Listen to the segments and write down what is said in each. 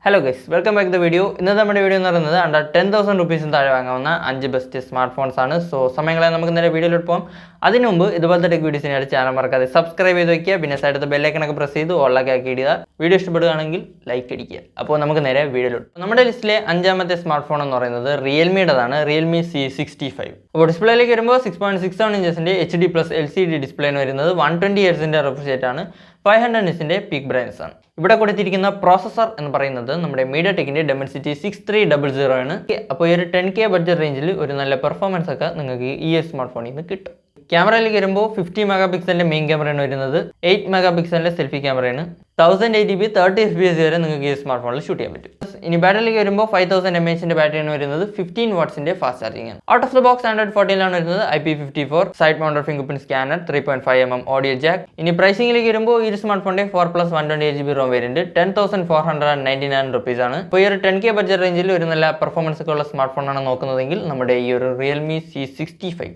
Hello guys, welcome back to the video. ഇന്നത്തെ നമ്മുടെ video എന്ന് പറയുന്നത് അണ്ടർ 10,000 റുപ്പീസിന് താഴെ വാങ്ങാവുന്ന 5 ബെസ്റ്റ് സ്മാർട്ട് ഫോൺസ് ആണ്. സോ സമയങ്ങളെ നമുക്ക് നേരെ വീഡിയോയിലോട്ട് പോകാം. അതിനു മുമ്പ് ഇതുപോലത്തെ ടെക് വീഡിയോസിനായിട്ട് ചാനൽ മറക്കാതെ സബ്സ്ക്രൈബ് ചെയ്ത് വയ്ക്കുക. പിന്നെ സൈഡത്തെ ബെല്ലൈക്കണൊക്കെ പ്രസ് ചെയ്ത് ഓളൊക്കെ ആക്കി ഇടുക. വീഡിയോ ഇഷ്ടപ്പെടുകയാണെങ്കിൽ ലൈക്ക് അടിക്കുക. അപ്പോൾ നമുക്ക് നേരെ വീഡിയോയിലോട്ട്. നമ്മുടെ ലിസ്റ്റിലെ അഞ്ചാമത്തെ സ്മാർട്ട് ഫോൺ എന്ന് പറയുന്നത് റിയൽമിയുടേതാണ്. Realme C65. അപ്പോൾ ഡിസ്പ്ലേയിലേക്ക് വരുമ്പോൾ 6.67 ഇഞ്ചസിൻ്റെ HD+ LCD ഡിസ്പ്ലേന് വരുന്നത് 120 Hz റിഫ്രഷ് റേറ്റ് ആണ്. 500 nitsന്റെ പീക്ക് ബ്രൈറ്റ്നസ് ആണ്. ഇവിടെ കൊടുത്തിരിക്കുന്ന പ്രോസസർ എന്ന് പറയുന്നത് നമ്മുടെ മീഡിയടെക്കിന്റെ Dimensity 6300 ആണ്. അപ്പോൾ ഈ ഒരു 10K ബഡ്ജറ്റ് റേഞ്ചിൽ ഒരു നല്ല പെർഫോമൻസ് ഒക്കെ നിങ്ങൾക്ക് ഈ സ്മാർട്ട് ഫോണിൽ നിന്ന് കിട്ടും. ക്യാമറയിലേക്ക് വരുമ്പോൾ 50 മെഗാപിക്സലിന്റെ മെയിൻ ക്യാമറയാണ് വരുന്നത്. 8 മെഗാപിക്സലിന്റെ സെൽഫി ക്യാമറയാണ്. 1080p 30 FPS വരെ നിങ്ങൾക്ക് ഈ സ്മാർട്ട് ഫോണിൽ ഷൂട്ട് ചെയ്യാൻ പറ്റും. ഇനി ബാറ്ററിയിലേക്ക് വരുമ്പോൾ 5000 mAhന്റെ ബാറ്ററിയാണ് വരുന്നത്. 15 വാട്ട്സിന്റെ ഫാസ്റ്റ് ചാർജിംഗ് ആണ്. Out of the box Android 14 ആണ് വരുന്നത്. IP54 side mounted finger print scanner, 3.5mm audio Jack. ഇനി പ്രൈസിംഗിലേക്ക് വരുമ്പോൾ ഈ സ്മാർട്ട് ഫോണിന്റെ 4+128GB ROM വേരിയന്റ് 10,499 rupees ആണ്. ഇപ്പോൾ ഈ ഒരു 10K ബഡ്ജറ്റ് റേഞ്ചിൽ ഒരു നല്ല പെർഫോമൻസ് ഒക്കെ ഉള്ള സ്മാർട്ട് ഫോൺ ആണ് നോക്കുന്നതെങ്കിൽ നമ്മുടെ ഈ ഒരു റിയൽമി C65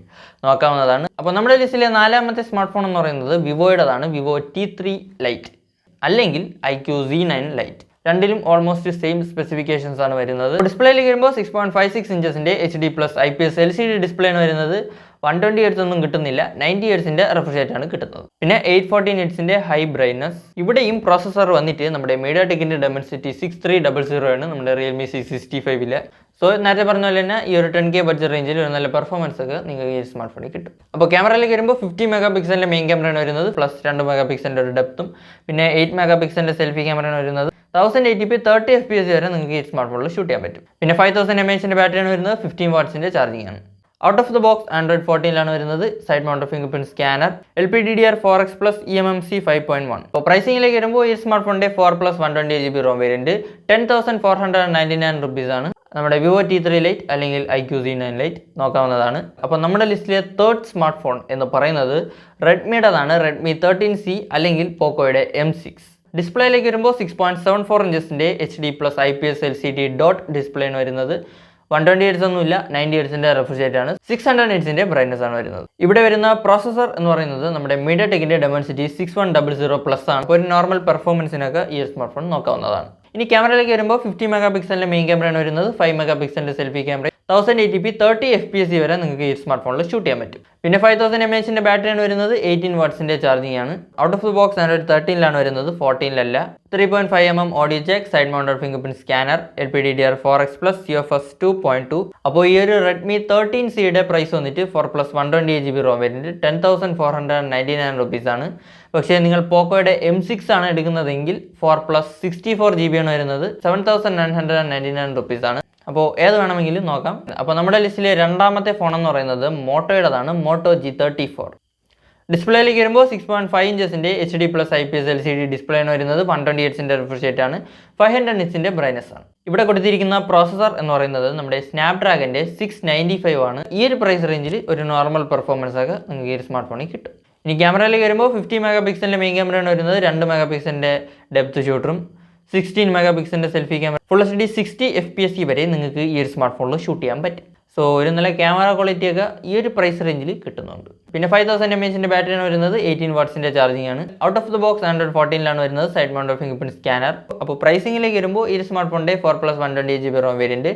നോക്കാവുന്നതാണ്. അപ്പോൾ നമ്മുടെ ലിസ്റ്റിലെ നാലാമത്തെ സ്മാർട്ട് ഫോൺ എന്ന് പറയുന്നത് വിവോയുടേതാണ്. വിവോ T3 ലൈറ്റ് അല്ലെങ്കിൽ IQ Z9 ലൈറ്റ്. രണ്ടിലും ഓൾമോസ്റ്റ് സെയിം സ്പെസിഫിക്കേഷൻസ് ആണ് വരുന്നത്. ഡിസ്പ്ലേയിലേക്ക് വരുമ്പോൾ 6.56 ഇഞ്ചസിന്റെ HD+ IPS LCD ഡിസ്പ്ലേ ആണ് വരുന്നത്. 120 Hz ഒന്നും കിട്ടുന്നില്ല, 90 Hzന്റെ റിഫ്രഷ് റേറ്റ് ആണ് കിട്ടുന്നത്. പിന്നെ 814 nitsന്റെ ഹൈ ബ്രൈറ്റ്നസ്. ഇവിടെയും പ്രോസസർ വന്നിട്ട് നമ്മുടെ മീഡിയടെക്കിന്റെ Dimensity 6300 ആണ് നമ്മുടെ റിയൽമി C65. സോ നേരത്തെ പറഞ്ഞ പോലെ തന്നെ ഈ ഒരു 10K ബഡ്ജറ്റ് റേഞ്ചിൽ ഒരു നല്ല പെർഫോമൻസ് ഒക്കെ നിങ്ങൾക്ക് ഈ സ്മാർട്ട് ഫോണിൽ കിട്ടും. അപ്പോൾ ക്യാമറയിലേക്ക് വരുമ്പോൾ 50 മെഗാപിക്സലിന്റെ മെയിൻ ക്യാമറയാണ് വരുന്നത്. പ്ലസ് 2 മെഗാപിക്സലിന്റെ ഒരു ഡെപ്തും പിന്നെ 8 മെഗാപിക്സലിന്റെ സെൽഫി ക്യാമറയാണ് വരുന്നത്. 1080p 30 FPS വരെ നിങ്ങൾക്ക് ഈ സ്മാർട്ട് ഫോണിൽ ഷൂട്ട് ചെയ്യാൻ പറ്റും. പിന്നെ 5000 mAhന്റെ ബാറ്ററിയാണ് വരുന്നത്. 15 വാട്ട്സിന്റെ ചാർജിംഗ് ആണ്. Out of the box Android 14 ആണ് വരുന്നത്. Side mounted finger print scanner, LPDDR4X+ eMMC 5.1. അപ്പോൾ പ്രൈസിംഗിലേക്ക് വരുമ്പോൾ ഈ സ്മാർട്ട് ഫോണിന്റെ 4+128GB ROM വേരിയന്റ് 10,499 rupees ആണ്. നമ്മുടെ വിവോ T3 ലൈറ്റ് അല്ലെങ്കിൽ IQ Z9 ലൈറ്റ് നോക്കാവുന്നതാണ്. അപ്പോൾ നമ്മുടെ ലിസ്റ്റിലെ തേർഡ് സ്മാർട്ട് ഫോൺ എന്ന് പറയുന്നത് റെഡ്മിയുടേതാണ്. റെഡ്മി 13C അല്ലെങ്കിൽ പോക്കോയുടെ M6. ഡിസ്പ്ലേയിലേക്ക് വരുമ്പോൾ 6.74 ഇഞ്ചസിന്റെ HD+ IPS LCD ഡോട്ട് ഡിസ്പ്ലേന് വരുന്നത്. 120 Hz ഒന്നുമില്ല, 90 Hzന്റെ റിഫ്രഷ് റേറ്റ് ആണ്. 600 nitsന്റെ ബ്രൈറ്റ്നസ് ആണ് വരുന്നത്. ഇവിടെ വരുന്ന പ്രോസസർ എന്ന് പറയുന്നത് നമ്മുടെ മീഡിയടെക്കിന്റെ Dimensity 6100+ ആണ്. ഒരു നോർമൽ പെർഫോമൻസിനൊക്കെ ഈ സ്മാർട്ട് ഫോൺ നോക്കാവുന്നതാണ്. ഇനി ക്യാമറയിലേക്ക് വരുമ്പോൾ 50 മെഗാപിക്സലിന്റെ മെയിൻ ക്യാമറയാണ് വരുന്നത്. 5 മെഗാപിക്സലിന്റെ സെൽഫി ക്യാമറ, 1080p 30 FPS വരെ നിങ്ങൾക്ക് ഈ സ്മാർട്ട് ഫോണിൽ ഷൂട്ട് ചെയ്യാൻ പറ്റും. പിന്നെ 5000 mAhന്റെ ബാറ്ററിയാണ് വരുന്നത്. 18 വാട്ട്സിന്റെ ചാർജിംഗ് ആണ്. Out of the box Android 13 ആണ് വരുന്നത്, 14 3.5mm audio Jack, side mounted finger print scanner, LPDDR4X+ UFS 2.2. അപ്പോൾ ഈ ഒരു റെഡ്മി 13Cയുടെ പ്രൈസ് വന്നിട്ട് 4+128GB ROM വേരിയന്റ് 10,499 rupees ആണ്. പക്ഷേ നിങ്ങൾ പോക്കോയുടെ M6 ആണ് എടുക്കുന്നതെങ്കിൽ 4+64GB ആണ് വരുന്നത്. 7,999 rupees ആണ്. അപ്പോൾ ഏത് വേണമെങ്കിലും നോക്കാം. അപ്പോൾ നമ്മുടെ ലിസ്റ്റിലെ രണ്ടാമത്തെ ഫോൺ എന്ന് പറയുന്നത് മോട്ടോയുടേതാണ്. Motto G34. ഡിസ്പ്ലേയിലേക്ക് വരുമ്പോൾ 6.5 ഇഞ്ചസിന്റെ HD+ IPS LCD ഡിസ്പ്ലേയാണ് വരുന്നത്. 120 Hzന്റെ റിഫ്രഷ് റേറ്റ് ആണ്. 500 nitsന്റെ ബ്രൈറ്റ്നസ് ആണ്. ഇവിടെ കൊടുത്തിരിക്കുന്ന പ്രോസസർ എന്ന് പറയുന്നത് നമ്മുടെ സ്നാപ്ഡ്രാഗന്റെ 695 ആണ്. ഈ ഒരു പ്രൈസ് റേഞ്ചിൽ ഒരു നോർമൽ പെർഫോമൻസ് ഒക്കെ നിങ്ങൾക്ക് ഈ സ്മാർട്ട് ഫോണിൽ കിട്ടും. ഇനി ക്യാമറയിലേക്ക് വരുമ്പോൾ 50 മെഗാപിക്സലിന്റെ മെയിൻ ക്യാമറയാണ് വരുന്നത്. 2 മെഗാപിക്സലിന്റെ ഡെപ്ത് ഷൂട്ടറും 16 മെഗാപിക്സലിന്റെ സെൽഫി ക്യാമറ, ഫുൾ HD 60 FPS വരെ നിങ്ങൾക്ക് ഈ ഒരു സ്മാർട്ട് ഫോണിൽ ഷൂട്ട് ചെയ്യാൻ പറ്റും. സോ ഒരു നല്ല ക്യാമറ ക്വാളിറ്റി ഒക്കെ ഈ ഒരു പ്രൈസ് റേഞ്ചിൽ കിട്ടുന്നുണ്ട്. പിന്നെ 5000 mAhന്റെ ബാറ്ററിയാണ് വരുന്നത്. 18 വാട്ട്സിന്റെ ചാർജിംഗ് ആണ്. Out of the box Android 14 ആണ് വരുന്നത്. Side mounted finger print scanner. അപ്പോൾ പ്രൈസിംഗിലേക്ക് വരുമ്പോൾ ഈ സ്മാർട്ട് ഫോണിന്റെ 4+128GB ROM വേരിയന്റ്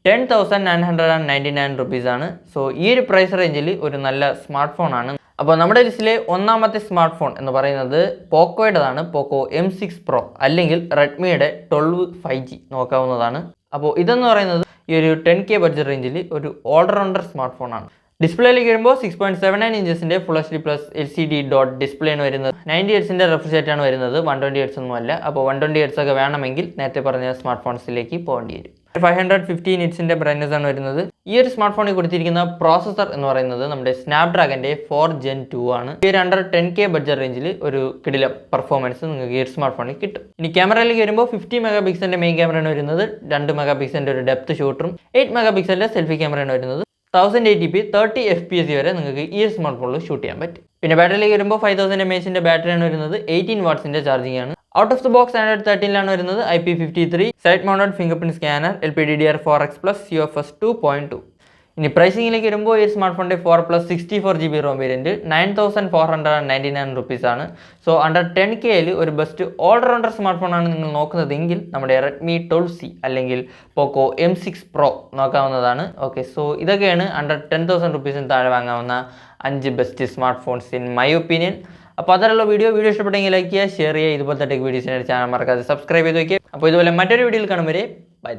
10,999 rupees ആണ്. സോ ഈ ഒരു പ്രൈസ് റേഞ്ചിൽ ഒരു നല്ല സ്മാർട്ട് ഫോൺ ആണ്. അപ്പോൾ നമ്മുടെ ലിസ്റ്റിലെ ഒന്നാമത്തെ സ്മാർട്ട് ഫോൺ എന്ന് പറയുന്നത് പോക്കോയുടേതാണ്. പോക്കോ M6 Pro അല്ലെങ്കിൽ റെഡ്മിയുടെ 12 5G നോക്കാവുന്നതാണ്. അപ്പോൾ ഇതെന്ന് പറയുന്നത് ഈ ഒരു 10K ബഡ്ജറ്റ് റേഞ്ചിൽ ഒരു ഓൾറൗണ്ടർ സ്മാർട്ട് ഫോണാണ്. ഡിസ്പ്ലേയിലേക്ക് വരുമ്പോൾ 6.79 ഇഞ്ചസിന്റെ ഫുൾ HD+ LCD ഡോട്ട് ഡിസ്പ്ലേയാണ് വരുന്നത്. 90 Hzന്റെ റിഫ്രഷ് റേറ്റ് ആണ് വരുന്നത്. 120 Hz ഒന്നുമല്ല. അപ്പോൾ 120 Hz ഒക്കെ വേണമെങ്കിൽ നേരത്തെ പറഞ്ഞ സ്മാർട്ട് ഫോൺസിലേക്ക് പോകേണ്ടി വരും. 515 nitsന്റെ ബ്രൈറ്റ്നസ് ആണ് വരുന്നത്. ഈ ഒരു സ്മാർട്ട് ഫോണിൽ കൊടുത്തിരിക്കുന്ന പ്രോസസർ എന്ന് പറയുന്നത് നമ്മുടെ സ്നാപ്ഡ്രാഗന്റെ 4 Gen 2 ആണ്. ഈ ഒരു അണ്ടർ 10K ബഡ്ജറ്റ് റേഞ്ചിൽ ഒരു കിടിലം പെർഫോമൻസ് നിങ്ങൾക്ക് ഈ ഒരു സ്മാർട്ട് ഫോണിൽ കിട്ടും. ഇനി ക്യാമറയിലേക്ക് വരുമ്പോൾ 50 മെഗാപിക്സലിന്റെ മെയിൻ ക്യാമറയാണ് വരുന്നത്. 2 മെഗാപിക്സലിന്റെ ഒരു ഡെപ്ത് ഷൂട്ടറും 8 മെഗാപിക്സലിന്റെ സെൽഫി ക്യാമറയാണ് വരുന്നത്. 1080p 30 FPS വരെ നിങ്ങൾക്ക് ഈ സ്മാർട്ട് ഫോണിൽ ഷൂട്ട് ചെയ്യാൻ പറ്റും. പിന്നെ ബാറ്ററിയിലേക്ക് വരുമ്പോൾ 5000 mAhന്റെ ബാറ്ററിയാണ് വരുന്നത്. 18 വാട്ട്സിന്റെ ചാർജിംഗ് ആണ്. Out of the box Android 13 ആണ് വരുന്നത്. IP53 side mounted finger print scanner, LPDDR4X+ UFS 2.2. ഇനി പ്രൈസിങ്ങിലേക്ക് വരുമ്പോൾ ഈ സ്മാർട്ട് ഫോണിൻ്റെ 4+64GB റോം വേരിയൻറ്റ് 9499 റുപ്പീസാണ്. സോ അണ്ടർ 10Kയിൽ ഒരു ബെസ്റ്റ് ഓൾറൗണ്ടർ സ്മാർട്ട് ഫോണാണ് നിങ്ങൾ നോക്കുന്നതെങ്കിൽ നമ്മുടെ റെഡ്മി 12C അല്ലെങ്കിൽ പോക്കോ M6 Pro നോക്കാവുന്നതാണ്. ഓക്കെ, സോ ഇതൊക്കെയാണ് അണ്ടർ 10,000 റുപ്പീസിന് താഴെ വാങ്ങാവുന്ന 5 best smart phones in my opinion. അപ്പോൾ അതിലുള്ള വീഡിയോ ഇഷ്ടപ്പെട്ടെങ്കിൽ ലൈക്ക് ചെയ്യുക, ഷെയർ ചെയ്യുക. ഇതുപോലത്തെ ടെക് വീഡിയോസിനായിട്ട് ചാനൽ മറക്കാതെ സബ്സ്ക്രൈബ് ചെയ്ത് വയ്ക്കുക. അപ്പോൾ ഇതുപോലെ മറ്റൊരു വീഡിയോയിൽ കാണും വരെ ബൈ.